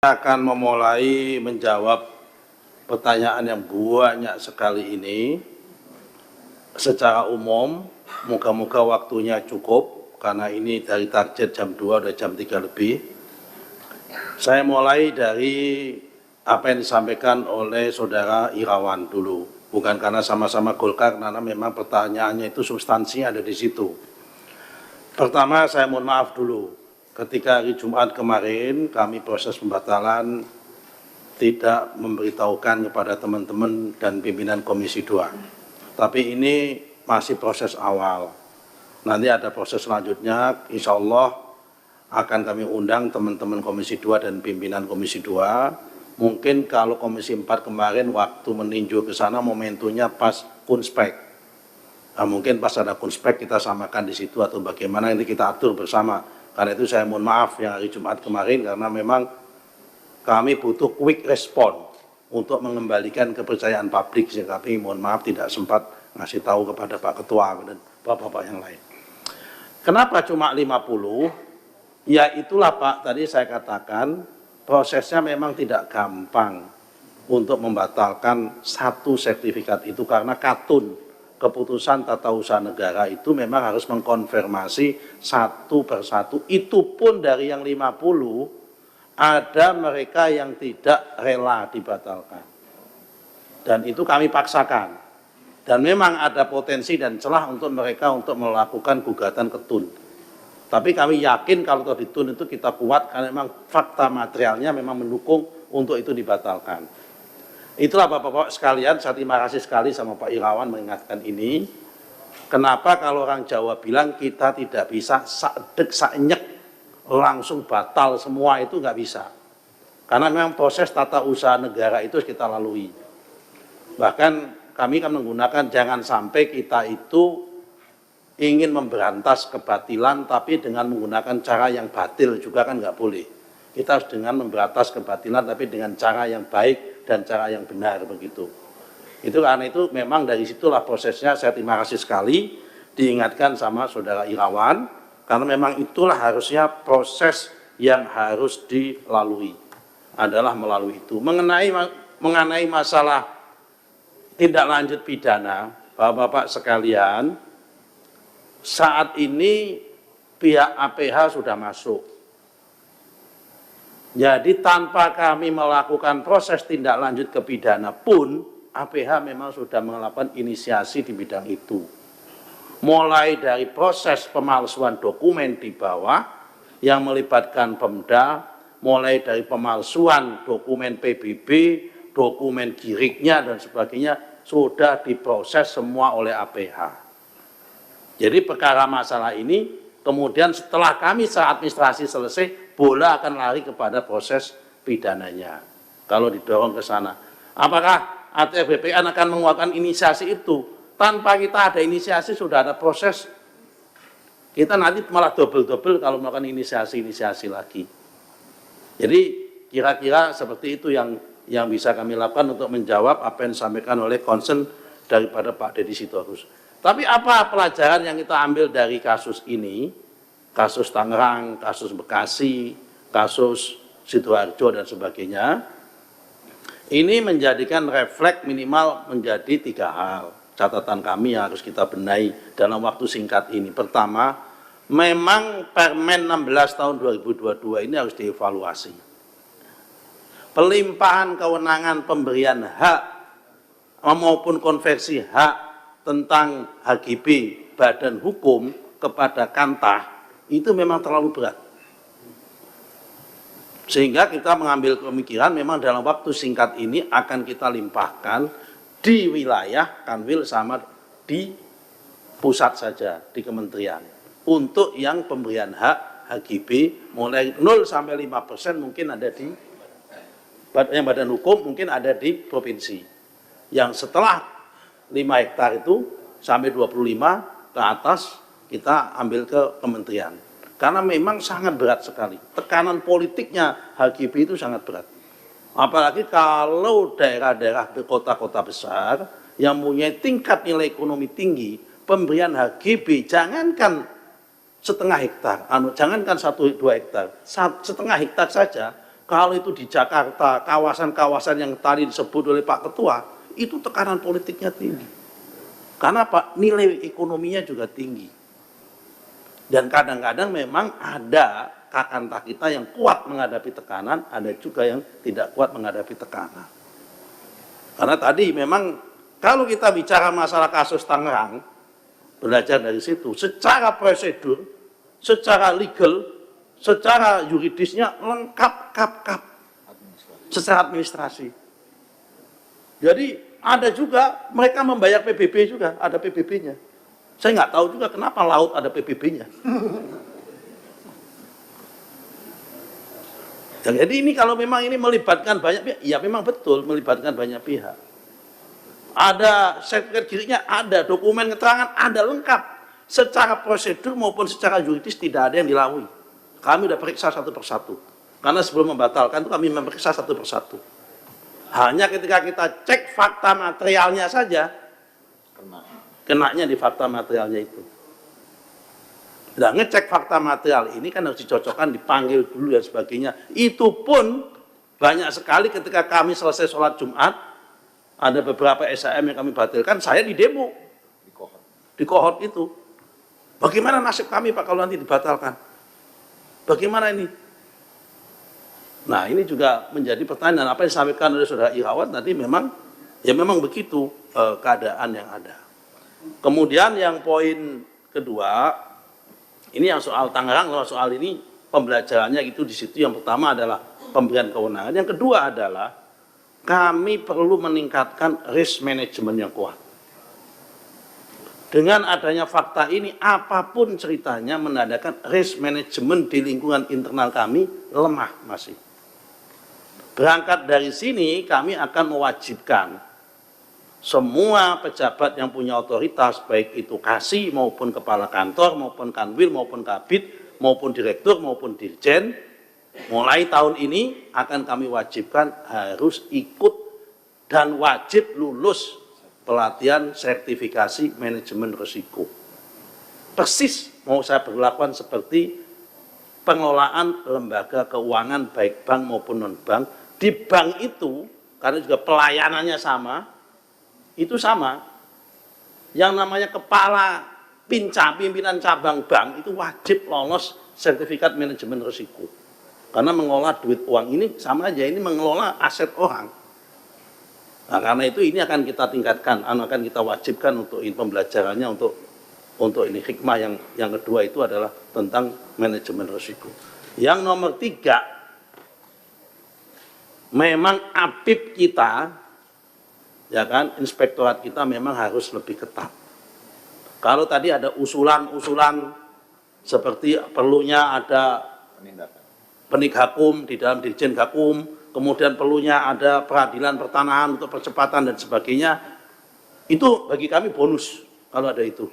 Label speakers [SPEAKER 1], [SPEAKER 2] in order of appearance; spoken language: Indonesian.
[SPEAKER 1] Akan memulai menjawab pertanyaan yang banyak sekali ini secara umum. Moga-moga waktunya cukup karena ini dari target jam 2 udah jam 3 lebih. Saya mulai dari apa yang disampaikan oleh saudara Irawan dulu, bukan karena sama-sama Golkar, karena memang pertanyaannya itu substansinya ada di situ. Pertama, saya mohon maaf dulu. Ketika hari Jumat kemarin kami proses pembatalan tidak memberitahukan kepada teman-teman dan pimpinan Komisi 2. Tapi ini masih proses awal. Nanti ada proses selanjutnya, insya Allah akan kami undang teman-teman Komisi 2 dan pimpinan Komisi 2. Mungkin kalau Komisi 4 kemarin waktu meninjau ke sana momentumnya pas kunspek. Nah, mungkin pas ada kunspek kita samakan di situ atau bagaimana ini kita atur bersama. Karena itu saya mohon maaf yang hari Jumat kemarin karena memang kami butuh quick respon untuk mengembalikan kepercayaan publik, sehingga kami mohon maaf tidak sempat ngasih tahu kepada Pak Ketua dan Bapak-Bapak yang lain. Kenapa cuma 50? Ya itulah Pak, tadi saya katakan prosesnya memang tidak gampang untuk membatalkan satu sertifikat itu karena katun. Keputusan tata usaha negara itu memang harus mengkonfirmasi satu persatu. Itu pun dari yang 50, ada mereka yang tidak rela dibatalkan. Dan itu kami paksakan. Dan memang ada potensi dan celah untuk mereka untuk melakukan gugatan ketun. Tapi kami yakin kalau ditun itu kita kuat karena memang fakta materialnya memang mendukung untuk itu dibatalkan. Itulah Bapak-Bapak sekalian, saya terima kasih sekali sama Pak Irawan mengingatkan ini. Kenapa kalau orang Jawa bilang kita tidak bisa sakdek saknyek langsung batal semua, itu nggak bisa. Karena memang proses tata usaha negara itu harus kita lalui. Bahkan kami kan menggunakan jangan sampai kita itu ingin memberantas kebatilan tapi dengan menggunakan cara yang batil juga kan nggak boleh. Kita harus dengan memberantas kebatilan tapi dengan cara yang baik dan cara yang benar begitu. Itu karena itu memang dari situlah prosesnya. Saya terima kasih sekali diingatkan sama saudara Irawan karena memang itulah harusnya proses yang harus dilalui adalah melalui itu. Mengenai masalah tindak lanjut pidana, Bapak-bapak sekalian, saat ini pihak APH sudah masuk. Jadi tanpa kami melakukan proses tindak lanjut ke pidana pun, APH memang sudah melakukan inisiasi di bidang itu. Mulai dari proses pemalsuan dokumen di bawah yang melibatkan Pemda, mulai dari pemalsuan dokumen PBB, dokumen kiriknya dan sebagainya, sudah diproses semua oleh APH. Jadi perkara masalah ini, kemudian setelah kami secara administrasi selesai, bola akan lari kepada proses pidananya. Kalau didorong ke sana. Apakah ATF BPN akan mengeluarkan inisiasi itu? Tanpa kita ada inisiasi sudah ada proses. Kita nanti malah double-double kalau melakukan inisiasi lagi. Jadi kira-kira seperti itu yang bisa kami lakukan untuk menjawab apa yang disampaikan oleh concern daripada Pak Deddy Sitorus. Tapi apa pelajaran yang kita ambil dari kasus ini? Kasus Tangerang, kasus Bekasi, kasus Sidoarjo dan sebagainya. Ini menjadikan refleks minimal menjadi 3 hal. Catatan kami yang harus kita benahi dalam waktu singkat ini. Pertama, memang Permen 16 tahun 2022 ini harus dievaluasi. Pelimpahan kewenangan pemberian hak maupun konversi hak tentang HGB badan hukum kepada Kantah itu memang terlalu berat. Sehingga kita mengambil pemikiran memang dalam waktu singkat ini akan kita limpahkan di wilayah Kanwil sama di pusat saja, di kementerian. Untuk yang pemberian hak HGB mulai 0 sampai 5% mungkin ada di yang badan hukum, mungkin ada di provinsi. Yang setelah 5 hektar itu sampai 25 ke atas kita ambil ke kementerian. Karena memang sangat berat sekali. Tekanan politiknya HGB itu sangat berat. Apalagi kalau daerah-daerah di kota-kota besar yang mempunyai tingkat nilai ekonomi tinggi, pemberian HGB jangankan setengah hektar, jangankan 1-2 hektar, setengah hektar saja Kalau itu di Jakarta, kawasan-kawasan yang tadi disebut oleh Pak Ketua, itu tekanan politiknya tinggi. Karena Pak, nilai ekonominya juga tinggi. Dan kadang-kadang memang ada kakantah kita yang kuat menghadapi tekanan, ada juga yang tidak kuat menghadapi tekanan. Karena tadi memang kalau kita bicara masalah kasus Tangerang, belajar dari situ, secara prosedur, secara legal, secara yuridisnya lengkap, secara administrasi. Jadi ada juga mereka membayar PBB juga, ada PBB-nya. Saya nggak tahu juga kenapa laut ada PBB-nya. Jadi ini kalau memang ini melibatkan banyak pihak, ya memang betul melibatkan banyak pihak. Ada sertifikat gizinya, ada dokumen keterangan, ada lengkap. Secara prosedur maupun secara yuridis tidak ada yang dilalui. Kami sudah periksa satu persatu. Karena sebelum membatalkan itu kami memeriksa satu persatu. Hanya ketika kita cek fakta materialnya saja, kenanya di fakta materialnya itu. Nah, ngecek fakta material ini kan harus dicocokkan, dipanggil dulu dan sebagainya. Itu pun banyak sekali ketika kami selesai sholat Jumat, ada beberapa SAM yang kami batalkan, saya di demo. Di kohort itu. Bagaimana nasib kami Pak kalau nanti dibatalkan? Bagaimana ini? Nah, ini juga menjadi pertanyaan apa yang disampaikan oleh Saudara Irawan tadi memang begitu keadaan yang ada. Kemudian yang poin kedua, ini yang soal Tangerang, soal ini pembelajarannya itu di situ. Yang pertama adalah pemberian kewenangan. Yang kedua adalah kami perlu meningkatkan risk management yang kuat. Dengan adanya fakta ini, apapun ceritanya menandakan risk management di lingkungan internal kami lemah masih. Berangkat dari sini, kami akan mewajibkan semua pejabat yang punya otoritas, baik itu kasih maupun kepala kantor, maupun kanwil, maupun kabid, maupun direktur, maupun dirjen, mulai tahun ini akan kami wajibkan harus ikut dan wajib lulus pelatihan sertifikasi manajemen risiko. Persis mau saya berlakukan seperti pengelolaan lembaga keuangan baik bank maupun non-bank. Di bank itu, karena juga pelayanannya sama, itu sama. Yang namanya kepala pimpinan cabang bank itu wajib lolos sertifikat manajemen risiko. Karena mengelola duit uang ini sama aja, ini mengelola aset orang. Nah, karena itu ini akan kita tingkatkan, akan kita wajibkan untuk pembelajarannya untuk ini hikmah yang kedua itu adalah tentang manajemen risiko. Yang nomor 3, memang APIP kita, ya kan, inspektorat kita memang harus lebih ketat. Kalau tadi ada usulan-usulan seperti perlunya ada penik Hakum di dalam Dirjen Gakum, kemudian perlunya ada peradilan pertanahan untuk percepatan dan sebagainya, itu bagi kami bonus kalau ada itu.